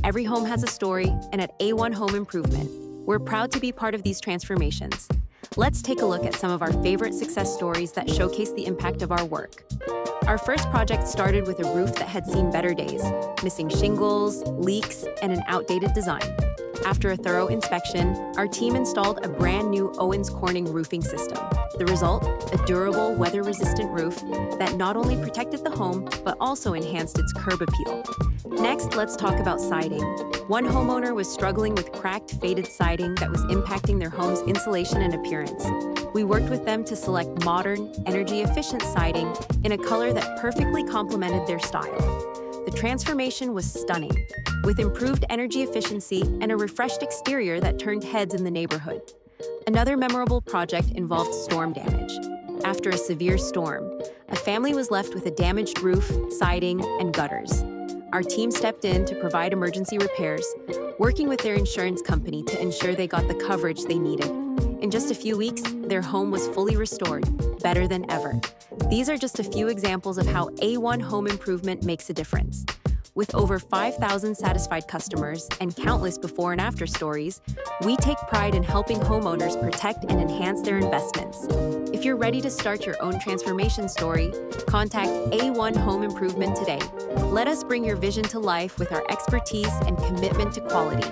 Every home has a story, and at A1 Home Improvement, we're proud to be part of these transformations. Let's take a look at some of our favorite success stories that showcase the impact of our work. Our first project started with a roof that had seen better days, missing shingles, leaks, and an outdated design. After a thorough inspection, our team installed a brand new Owens Corning roofing system. The result? A durable, weather-resistant roof that not only protected the home, but also enhanced its curb appeal. Next, let's talk about siding. One homeowner was struggling with cracked, faded siding that was impacting their home's insulation and appearance. We worked with them to select modern, energy-efficient siding in a color that perfectly complemented their style. The transformation was stunning, with improved energy efficiency and a refreshed exterior that turned heads in the neighborhood. Another memorable project involved storm damage. After a severe storm, a family was left with a damaged roof, siding, and gutters. Our team stepped in to provide emergency repairs, working with their insurance company to ensure they got the coverage they needed. In just a few weeks, their home was fully restored, better than ever. These are just a few examples of how A1 Home Improvement makes a difference. With over 5,000 satisfied customers and countless before and after stories, we take pride in helping homeowners protect and enhance their investments. If you're ready to start your own transformation story, contact A1 Home Improvement today. Let us bring your vision to life with our expertise and commitment to quality.